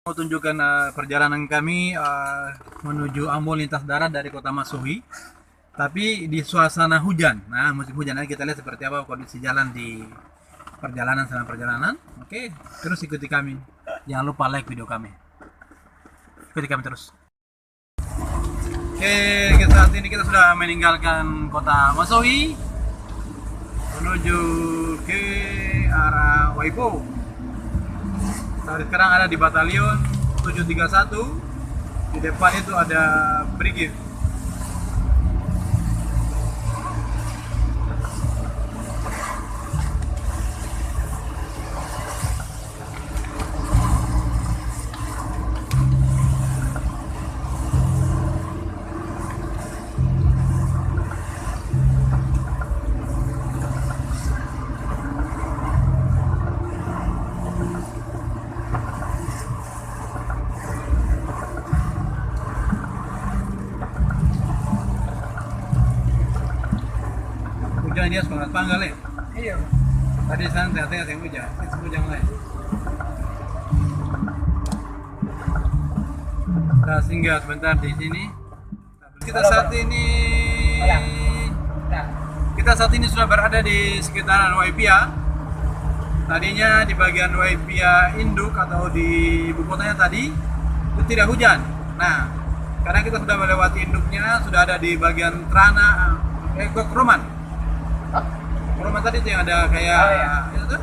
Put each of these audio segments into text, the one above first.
Mau tunjukkan perjalanan kami menuju Ambon lintas darat dari Kota Masuhi, tapi di suasana hujan. Nah, musim hujan nanti kita lihat seperti apa kondisi jalan di perjalanan selama perjalanan. Oke, terus ikuti kami. Jangan lupa like video kami. Ikuti kami terus. Oke, saat ini kita sudah meninggalkan Kota Masuhi menuju ke arah Waipo. Saat sekarang ada di batalion 731. Di depan itu ada brigif. Hujan dia semangat panggal ya. Iya. Tadi sana tengah-tengah yang hujan, itu hujan lain. Kita singgah sebentar di sini. Kita saat ini sudah berada di sekitaran Waipia. Tadinya di bagian Waipia induk atau di ibu kotanya tadi itu tidak hujan. Nah, karena kita sudah melewati induknya, sudah ada di bagian Trana, Kroman. Kroman tadi tuh yang ada kayak itu tuh,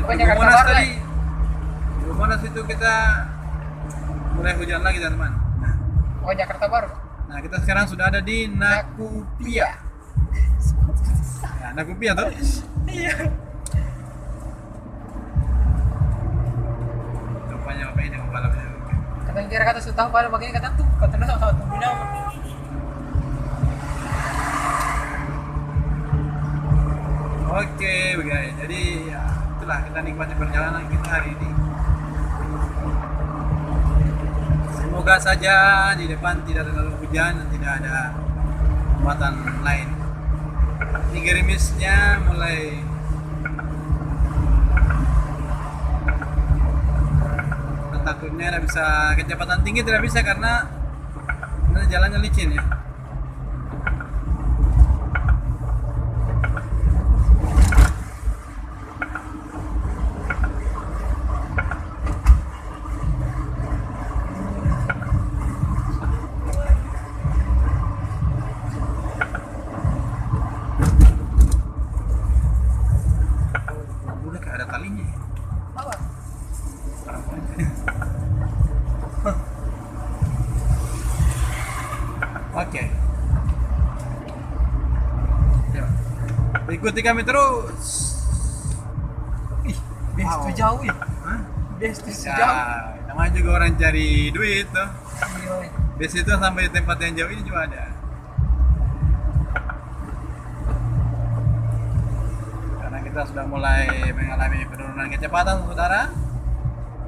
Tugu Monas tadi. Tugu Monas itu kita mulai hujan lagi teman-teman. Oh, Jakarta Baru. Nah, kita sekarang sudah ada di Nakupia. Ya, Nakupia tuh. Iya. Rupanya bapak ini membalapnya. Katanya kira kata sudah tahu pada begini kata tuh sama-sama tunggu nama. Oke, guys. Jadi ya, itulah kita nikmati perjalanan kita hari ini. Semoga saja di depan tidak terlalu hujan dan tidak ada muatan lain. Ini gerimisnya mulai takutnya tidak bisa kecepatan tinggi, tidak bisa karena jalannya licin ya. Ada talinya ya? Apa? Oke. Ya. Ikuti kami terus. Ih, best tuh jauh ya. Hah? Best tuh Ya, jauh. namanya juga orang cari duit tuh. Iya. Di situ sampai tempat yang jauh ini juga ada. Karena kita sudah mulai mengalami penurunan kecepatan, saudara.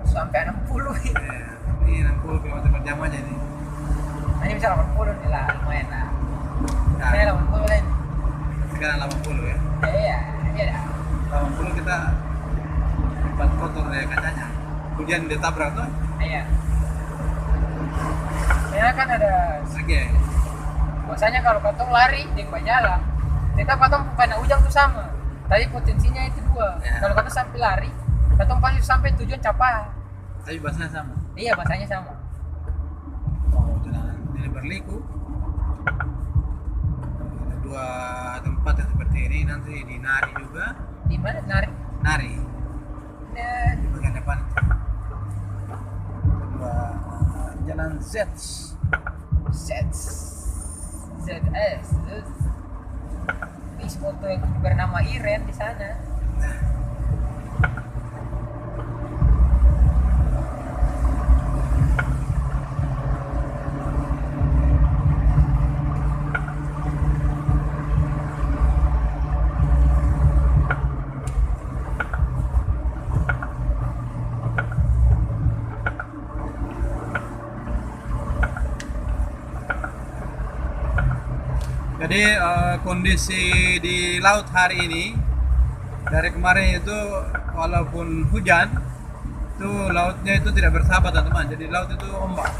Sampai 60 ya. Ya, ini 60 km per jam aja nih. Ini bisa 80 nih lah, lumayan lah. Nah, Saya 80 kan. sekarang 80 ya. Iya, iya dah. 80 kita tempat kotor ya kacanya. Hujan ditabrak tuh. Iya. Ya kan ada Oke. biasanya kalau katong lari di jalan, kita katong kena ujang tuh sama. Tadi potensinya itu dua. Ya. Kalau katong sampai lari, katong pasti sampai tujuan capai. Tapi bahasanya sama. Iya, bahasanya sama. Oh, jalan ini berliku. Ada dua tempat yang seperti ini, nanti di Nari juga. Di mana narik? Nari Ya, di bagian depan. Kedua jalan Z. ZS. Ini foto yang bernama Iren di sana. Jadi kondisi di laut hari ini dari kemarin itu walaupun hujan itu lautnya itu tidak bersahabat teman-teman. Jadi laut itu ombak.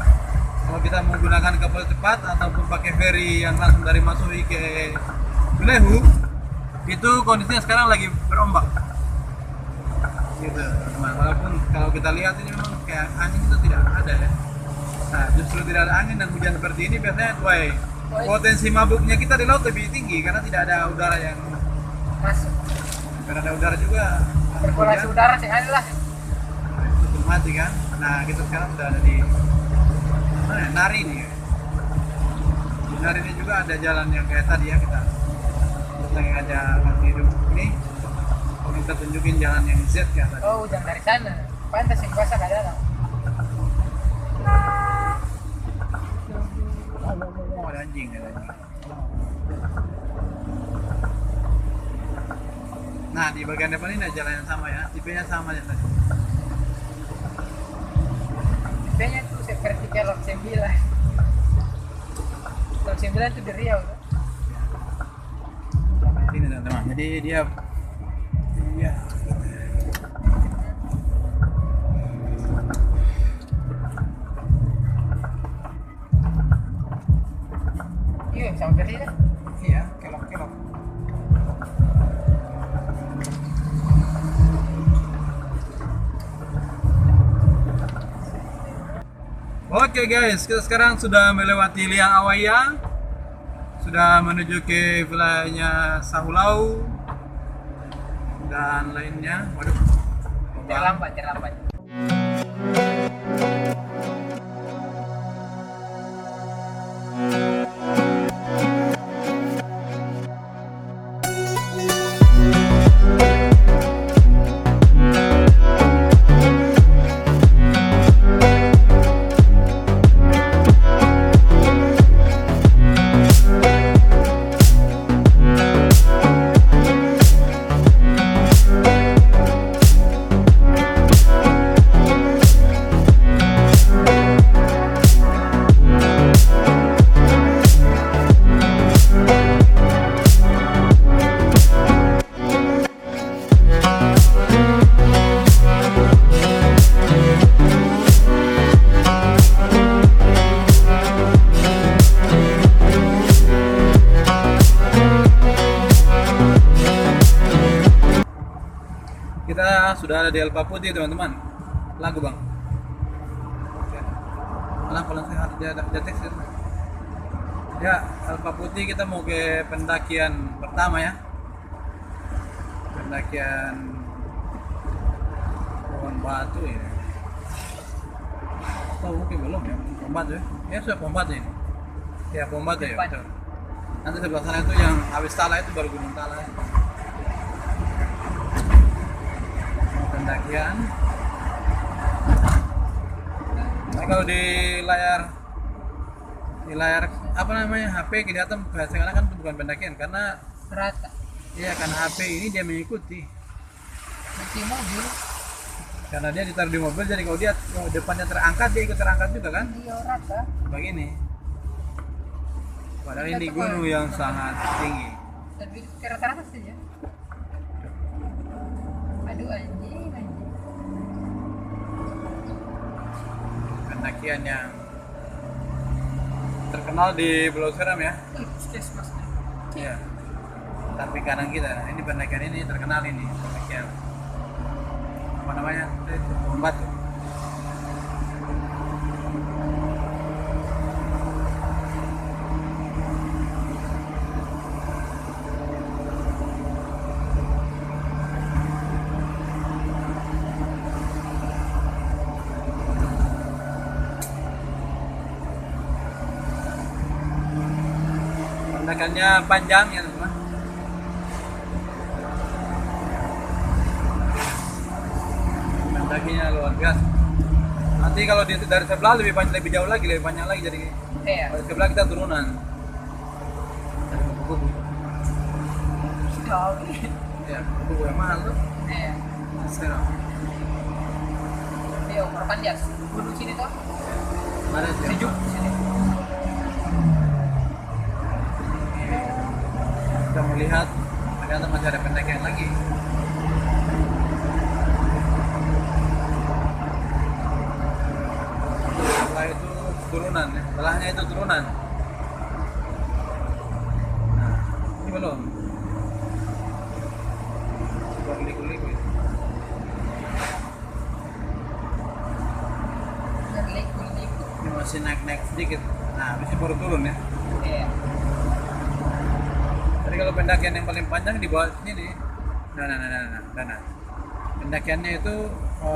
Kalau kita menggunakan kapal cepat ataupun pakai ferry yang langsung dari Masui ke Belehu, itu kondisinya sekarang lagi berombak. Gitu teman. Walaupun kalau kita lihat ini memang kayak angin itu tidak ada ya. Nah justru tidak ada angin dan hujan seperti ini biasanya potensi mabuknya kita di laut lebih tinggi karena tidak ada udara yang masuk. karena ada udara juga. Sirkulasi udara sih ada lah. Itu mati kan. Nah kita sekarang sudah ada di mana ya? Nari nih. Di Nari ini juga ada jalan yang kayak tadi ya kita lagi ada waktu hidup ini. Kita tunjukin jalan yang Z ya tadi. Oh, hujan dari sana. Pantas yang basah ada lah. Oh, ada anjing ada anjing. Nah di bagian depan ini ada jalan yang sama ya, tipenya sama ya tadi. Tipenya tuh seperti kayak Lot 9. Lot 9 itu di Riau kan? Ini teman-teman, jadi dia ya Iya, sampai sini. iya kelok-kelok. Oke guys, kita sekarang sudah melewati Liang Awaya, sudah menuju ke wilayahnya Sahulau dan lainnya. Waduh, Terlambat, terlambat. kita sudah ada di Elpa Putih teman-teman. Lagu bang. Malah kalau saya harus ada teks ya. Ya, Elpa Putih kita mau ke pendakian pertama ya. Pendakian pohon batu ya. Oh mungkin belum ya, pohon batu ya. Ya sudah pohon batu ini. Ya pohon batu ya. Betul. Nanti sebelah sana itu yang Awis Tala itu baru Gunung Tala. Ya. Pendakian. Nah, kalau di layar apa namanya HP kelihatan sekarang kan itu bukan pendakian karena Rata. iya karena HP ini dia mengikuti Nanti mobil. karena dia ditaruh di mobil jadi kalau dia depannya terangkat dia ikut terangkat juga kan Iya, rata. begini padahal ini gunung yang sangat tinggi. Dan itu ke rata-rata saja. Aduh anjing. Pendakian yang terkenal di Pulau Seram ya. Puskesmas. Iya. Tapi kanan kita, ini pendakian ini terkenal ini pendakian apa namanya? Pohon batu. Pendakiannya panjang ya teman. Pendakinya luar biasa. Nanti kalau dari sebelah lebih panjang, lebih jauh lagi, lebih panjang lagi jadi Iya. dari sebelah kita turunan. Kubu-kubu. Jauh. Ya, kubu yang mahal tuh. Iya. Seram. Iya, umur panjang. Gunung sini tuh. Ada Sejuk sini. Kita melihat ternyata masih ada pendakian lagi. turunan ya. Belahnya itu turunan. Nah, ini belum. Baru liku-liku itu. Liku-liku. Ini masih naik-naik sedikit. Nah, habis ini baru turun ya. Iya. Jadi kalau pendakian yang paling panjang di bawah sini nih. Nah. Pendakiannya itu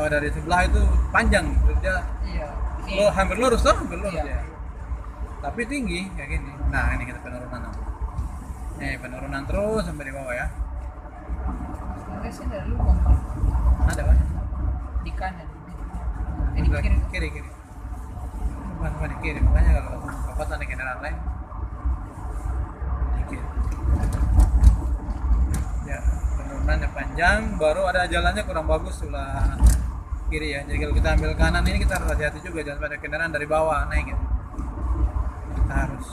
dari sebelah itu panjang, dia Iya. lo hampir lurus tuh, hampir lurus Iya. ya. Tapi tinggi kayak gini. Nah, ini kita penurunan. Nih, penurunan terus sampai di bawah ya. Sebenarnya sih ada lubang Pak. Ada Pak? Di kanan. Di Di kiri. kiri. Bukan di kiri, makanya kalau bapak ada kendaraan lain di kiri. Ya, penurunannya panjang, baru ada jalannya kurang bagus sebelah kiri ya. Jadi kalau kita ambil kanan ini kita harus hati-hati juga, jangan pada kendaraan dari bawah naik gitu. Kita harus,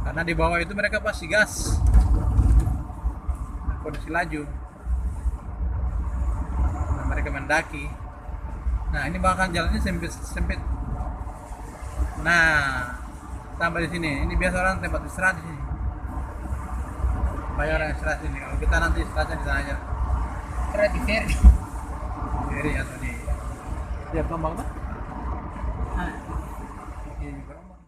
karena di bawah itu mereka pasti gas, kondisi laju. Nah, mereka mendaki. Nah, ini bahkan jalannya sempit. Nah, sampai di sini. Ini biasa orang tempat istirahat di sini. Banyak orang istirahat di sini. Kalau kita nanti istirahatnya di sana aja. Kira di ferry. Kiri atau di tiap tombak tuh. Nah, ini gerombak.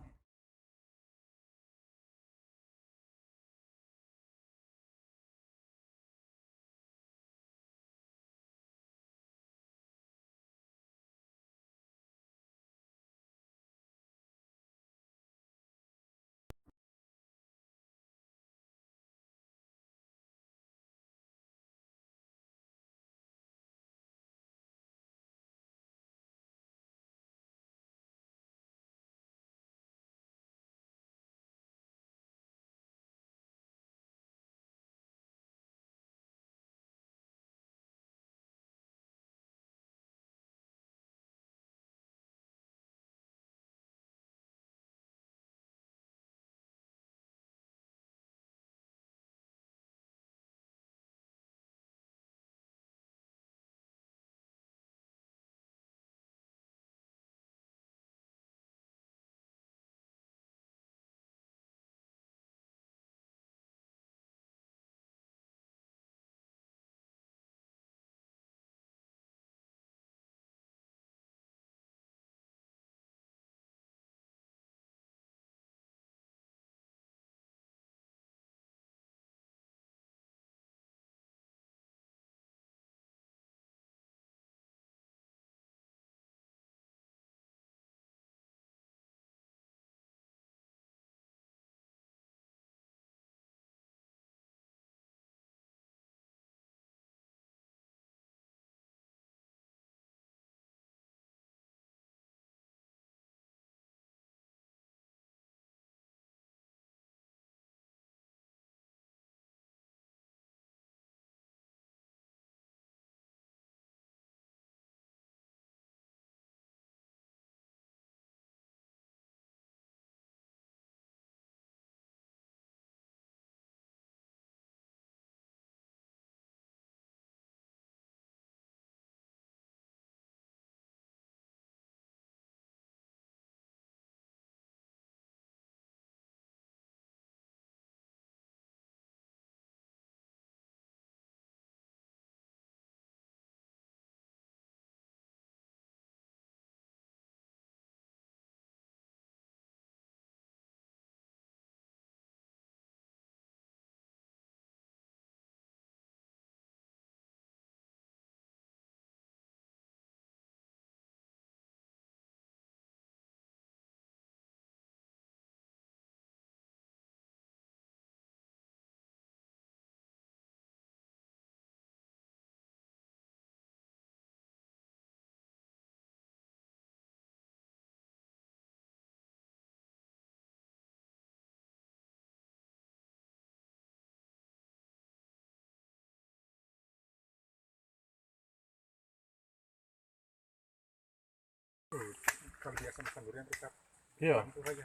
Kalau biasa makan durian tetap Iya. itu saja.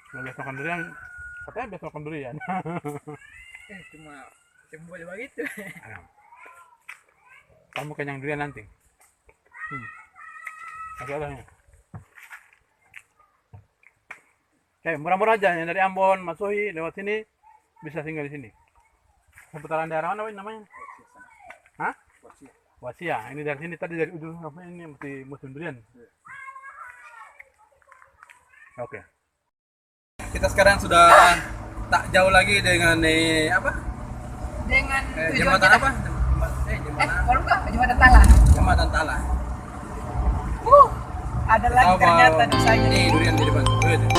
Kalau biasa makan durian, katanya biasa makan durian. Cuma boleh begitu. Kamu kenyang durian nanti. Masalahnya. Kayak murah-murah aja yang dari Ambon, Masuhi lewat sini bisa tinggal di sini. Seputaran daerah mana Win, namanya? Hah? Wasia. Ini dari sini tadi dari ujung apa ini mesti musim durian. Oke. Kita sekarang sudah tak jauh lagi dengan apa? Dengan tujuan Jembatan kita. apa? Jembatan Kalau enggak Jembatan Tala. Jembatan Tala. Ada lagi Tahu ternyata bahwa dosanya. ini durian di depan. Lihat.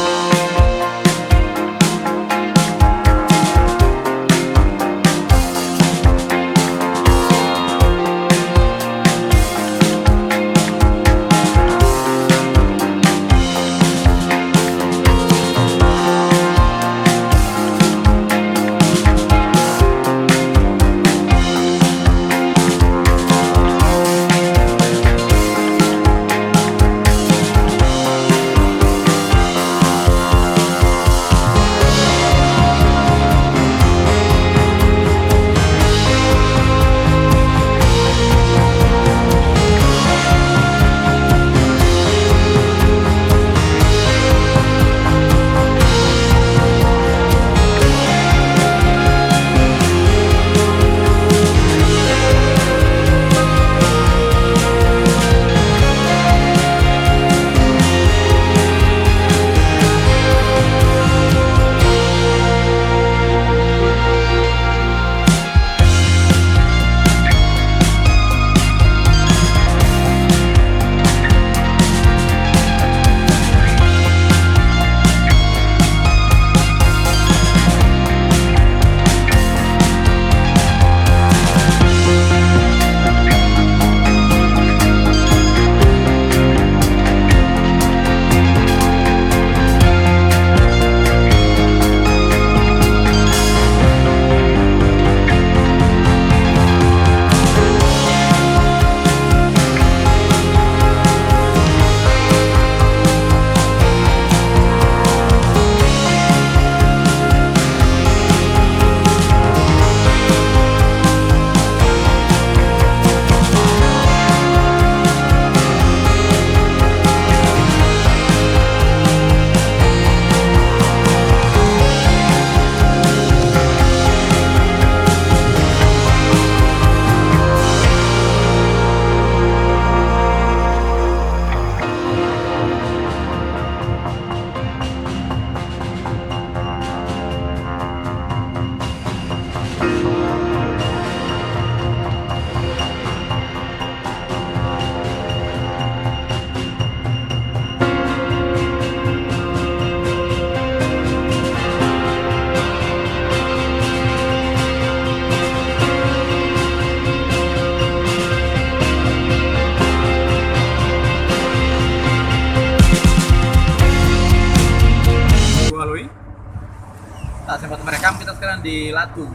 Tak sempat merekam, kita sekarang di Latu.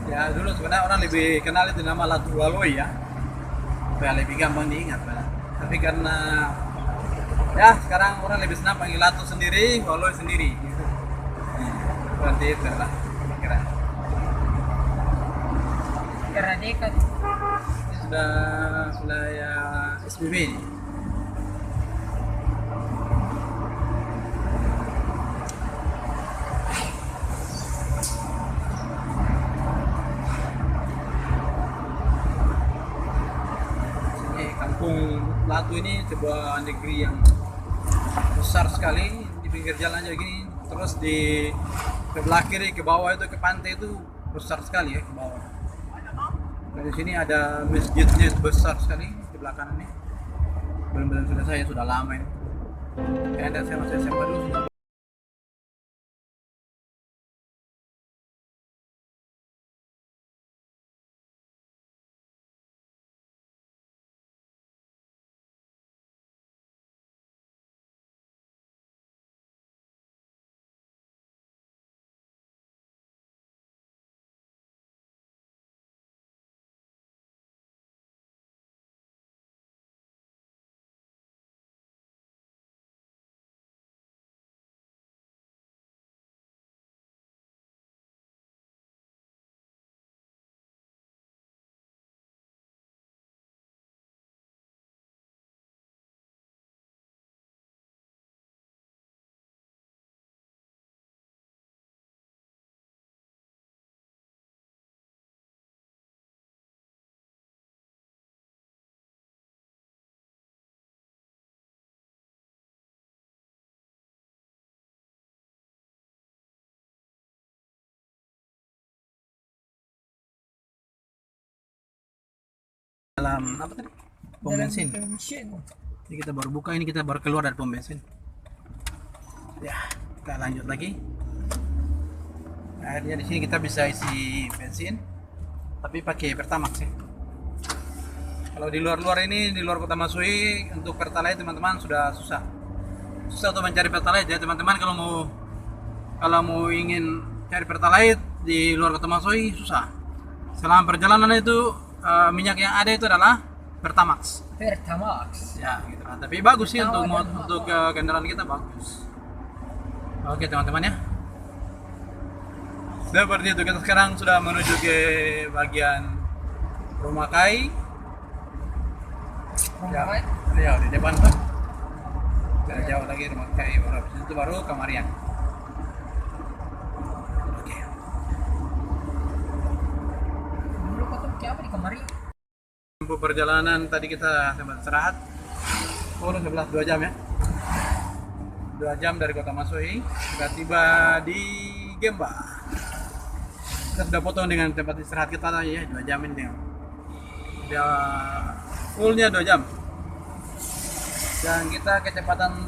Ya dulu sebenarnya orang lebih kenal itu nama Latu Waloi ya, supaya lebih gampang diingat. Tapi karena ya sekarang orang lebih senang panggil Latu sendiri, Waloi sendiri. Seperti itu lah kira. Karena dekat. Ini sudah wilayah SBB ini. Kampung Latu ini sebuah negeri yang besar sekali, di pinggir jalan aja gini, terus di sebelah kiri ke bawah itu ke pantai itu besar sekali ya ke bawah. Dari sini ada masjidnya besar sekali di belakang ini. Belum selesai, sudah lama ini. Kayaknya saya masih SMA dulu sudah dalam apa tadi? Pom bensin. bensin. Jadi kita baru buka, ini kita baru keluar dari pom bensin. Ya, kita lanjut lagi. Akhirnya di sini kita bisa isi bensin, tapi pakai Pertamax ya. Kalau di luar-luar ini, di luar Kota Masui, untuk Pertalite teman-teman sudah susah. Susah untuk mencari Pertalite ya teman-teman. Kalau mau ingin cari Pertalite di luar Kota Masui susah. Selama perjalanan itu minyak yang ada itu adalah Pertamax. Pertamax. Ya, gitu lah. Tapi bagus sih untuk kendaraan kita bagus. Oke teman-teman ya. Seperti itu, kita sekarang sudah menuju ke bagian rumah Kai. Rumah Ya, di depan tuh. Tidak jauh lagi rumah Kai, baru habis itu baru Kamarian. Oke. dulu kau tuh kayak apa di kamari? Tempuh perjalanan tadi kita sempat istirahat. Oh, udah 2 jam ya. 2 jam dari Kota Masui, sudah tiba di Gemba. Kita sudah potong dengan tempat istirahat kita tadi ya, 2 jam ini. Udah fullnya 2 jam. Dan kita kecepatan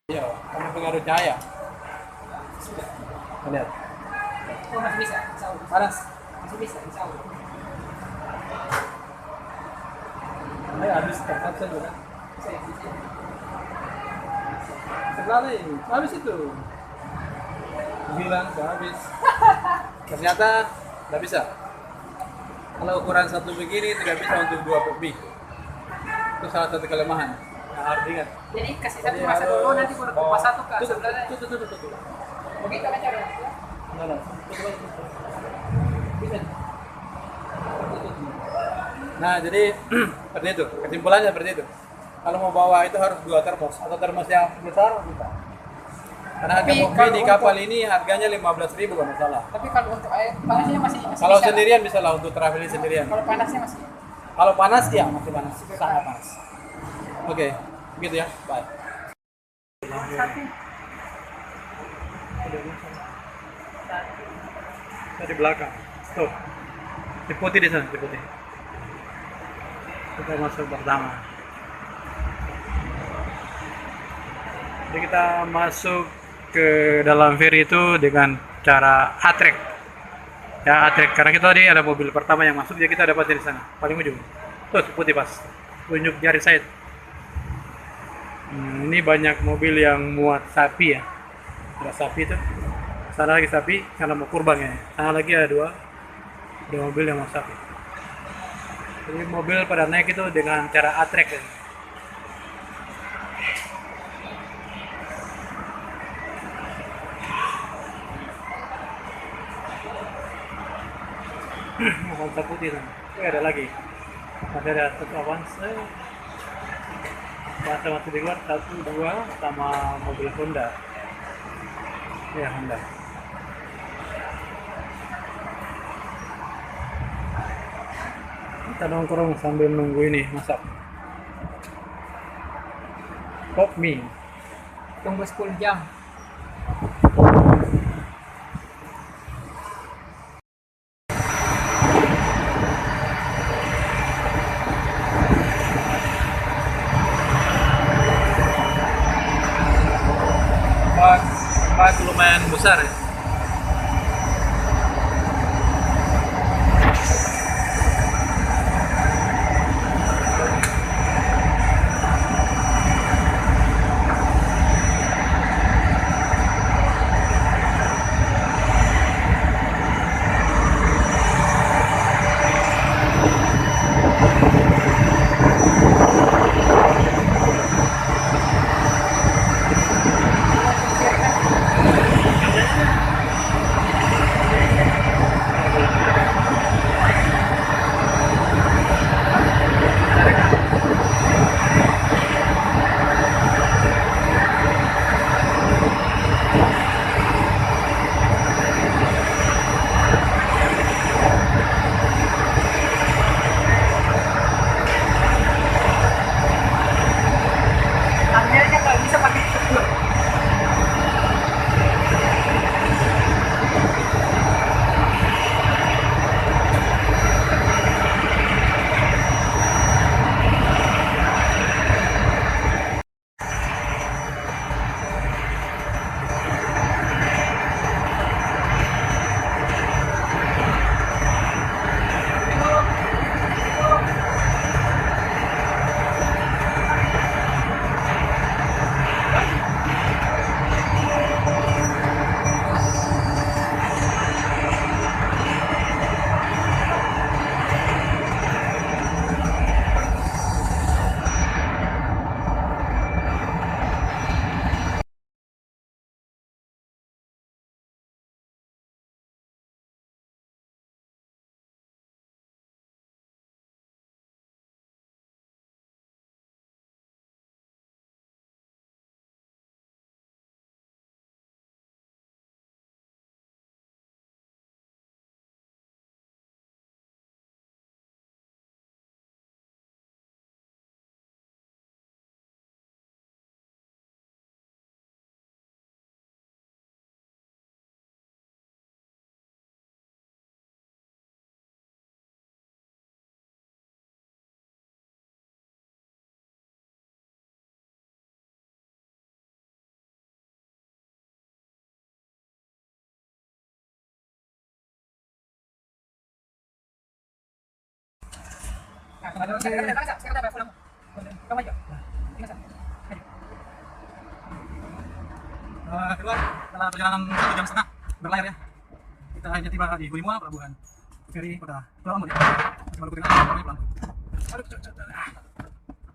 ya, karena pengaruh cahaya. Lihat. Oh masih bisa, insya Allah. Panas. Masih bisa, insya Allah. Ayo habis tempat saya juga. Bisa, bisa. Sebelah nih, habis itu. Bilang sudah habis. Ternyata tidak bisa. Kalau ukuran satu begini tidak bisa untuk 2 kopi. Itu salah satu kelemahan. Nah, harus ingat. Jadi kasih satu masa dulu, nanti baru kupas satu ke sebelah. Tuh. Begitu kan cara. Nah. Bisa. Nah, jadi seperti itu. Kesimpulannya seperti itu. Kalau mau bawa itu harus 2 termos atau termos yang besar bisa. Karena harga Tapi kopi kalau di kapal ini harganya 15.000 kalau nggak salah. Tapi kalau untuk air panasnya masih Kalau bisa. sendirian bisa lah untuk traveling sendirian. Kalau panasnya masih. Kalau panas ya masih panas, sangat panas. Oke, begitu ya. Bye. Satu. Di belakang. Tuh. Di putih di sana, di putih. Kita masuk pertama. Jadi kita masuk ke dalam ferry itu dengan cara hat-trick. Ya, hat-trick. Karena kita tadi ada mobil pertama yang masuk, jadi kita dapat dari sana, paling ujung. Tuh, putih pas. Tunjuk jari saya. Ini banyak mobil yang muat sapi ya. Ada sapi tuh. Sana lagi sapi karena mau kurban ya. Sana lagi ada dua mobil yang mau sapi. Jadi mobil pada naik itu dengan cara atrek ya. Avanza putih tuh. Ada lagi. Masih ada satu Avanza. Masih di luar, satu dua sama mobil Honda. Ya Honda. Kita nongkrong sambil nunggu ini masak. Pop mie. Tunggu 10 jam. Bak lumayan besar ya. Akhirnya kalau bisa pakai cepur. Keluar setelah perjalanan 1,5 jam berlayar ya. Kita akhirnya tiba di Gulimua, pelabuhan feri kota Pulau Ambon. Masih Maluku Tengah, kami pulang.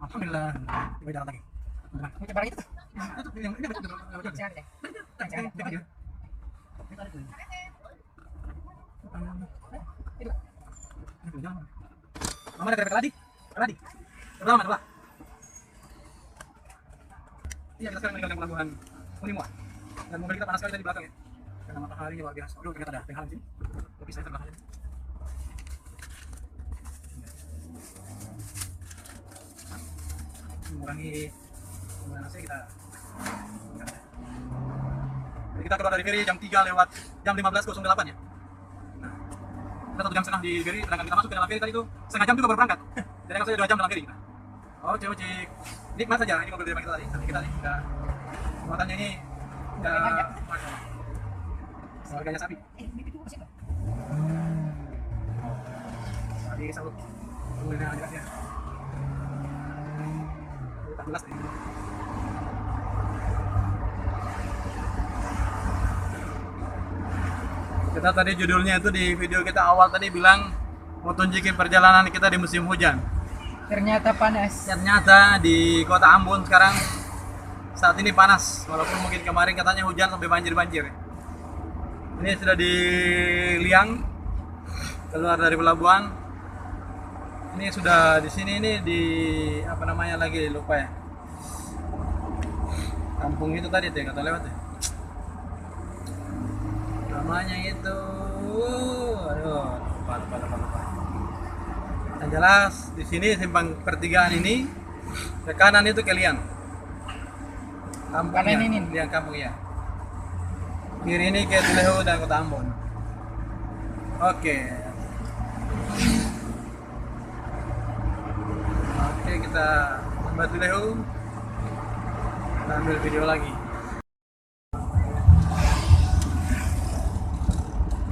Alhamdulillah, tiba di jalan lagi. Mau coba lagi tuh. Itu yang ini betul. Jangan deh. Jangan deh. Mama ada kereta lagi. Lagi. Sebelah mana, Pak? Iya, kita sekarang meninggalkan pelabuhan Gulimua. Dan mobil kita panas sekali tadi di belakang ya. Karena matahari luar biasa. Aduh, ternyata ada penghalang sini. Tapi saya terbelakang. Mengurangi penggunaan AC kita. Jadi kita keluar dari feri jam 3 lewat jam 15.08 ya. Nah, kita 1,5 jam di feri, sedangkan kita masuk ke dalam feri tadi itu setengah jam juga baru berangkat. Jadi kan saya 2 jam dalam feri. Oh, cek. Nikmat saja ini mobil depan kita tadi. Tapi kita nih udah muatannya ini udah harganya sapi. Sapi salut. Kemudian ada ya. 14 nih. Kita tadi judulnya itu di video kita awal tadi bilang mau tunjukin perjalanan kita di musim hujan. Ternyata panas. Ternyata di kota Ambon sekarang saat ini panas, walaupun mungkin kemarin katanya hujan sampai banjir-banjir. Ini sudah di Liang, keluar dari pelabuhan. Ini sudah di sini, ini di apa namanya lagi lupa ya. Kampung itu tadi tuh yang kata lewat ya. Namanya itu, aduh, lupa. Yang jelas di sini simpang pertigaan ini ke kanan itu ke Liang. Kampungnya, Kanan ini? Liang kampung ya. Kiri ini ke Tulehu dan kota Ambon. Oke. Oke, kita sampai Tulehu. Kita ambil video lagi.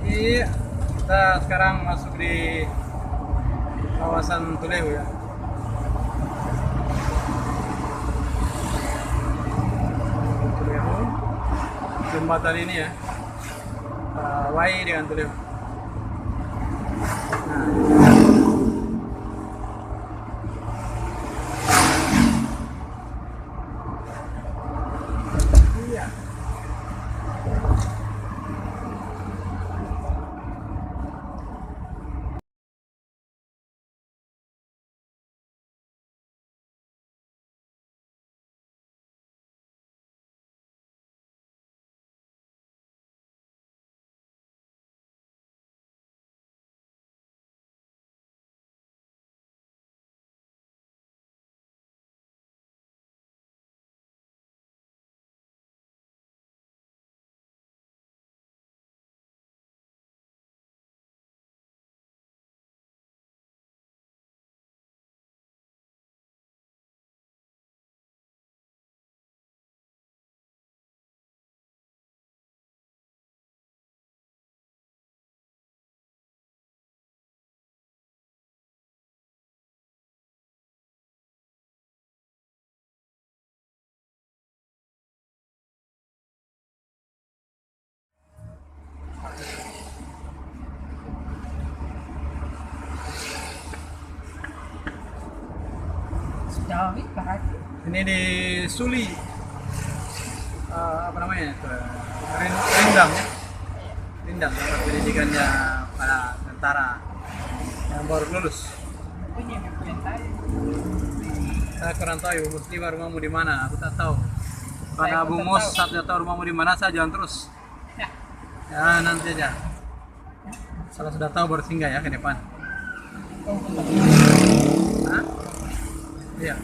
Iya, kita sekarang masuk di kawasan Tulehu ya. Tulehu, jembatan ini ya, Wai dengan Tulehu. Nah, iya. Jauh nih hati. Ini di Suli, apa namanya itu, Rindam ya, Rindam tempat pendidikannya para tentara yang baru lulus. Punya yang saya. Saya kurang tahu Ibu Muslimah rumahmu di mana, aku tak tahu. Pada Saya pun Abu tak Mus tahu. saat dia tahu rumahmu di mana, saya jalan terus. Ya. Ya nanti aja. Kalau sudah tahu baru singgah ya ke depan. Oh, Hah? Iya.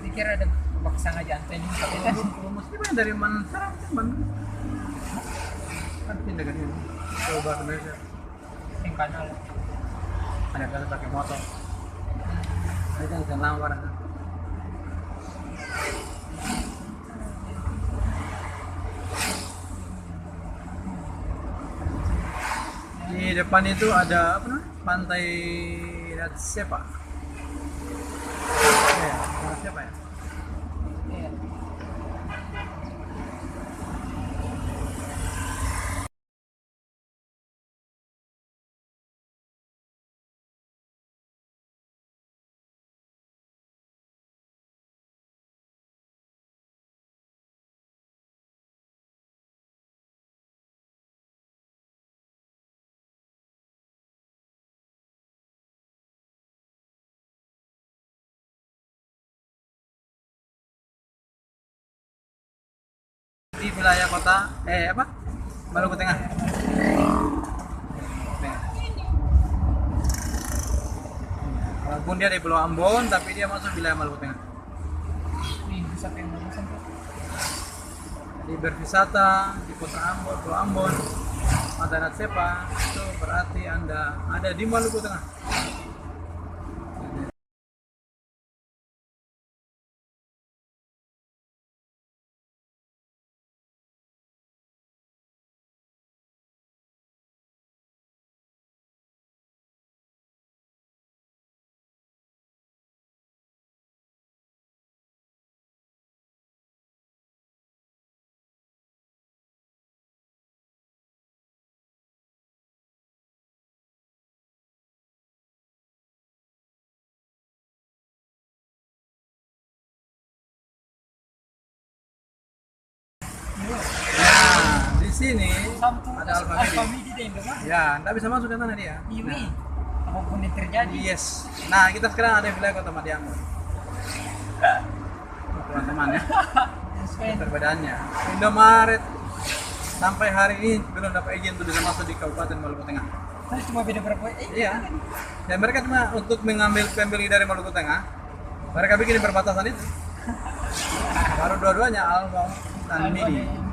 pikir ada paksa ngajantain tapi kan Ibu Muslimah dari mana sekarang? Bandung. Kan pindah ke sini. Coba ke Indonesia. yang kanal. Ada kali pakai motor. Ada yang jalan lamar. Di depan itu ada apa namanya? Pantai Ratsepa. Ya, Ratsepa ya. Iya. Di wilayah kota apa? Maluku Tengah. Walaupun dia di Pulau Ambon, tapi dia masuk wilayah Maluku Tengah. Nih, sampai yang bagusan tuh. Jadi berwisata di kota Ambon, Pulau Ambon, Mata Sepa, itu berarti Anda ada di Maluku Tengah. sini Sampung ada Alfamidi. Alfamidi deh Indomaret. Ya, nggak bisa masuk ke sana dia. Ini apapun yang terjadi. Yes. Nah, kita sekarang ada di wilayah Kota Madiang. Teman-teman ya. Perbedaannya. Indomaret sampai hari ini belum dapat izin untuk bisa masuk di Kabupaten Maluku Tengah. Terus cuma beda berapa? Iya. Dan mereka cuma untuk mengambil pembeli dari Maluku Tengah. Mereka bikin di perbatasan itu. Baru dua-duanya Alfa dan Midi.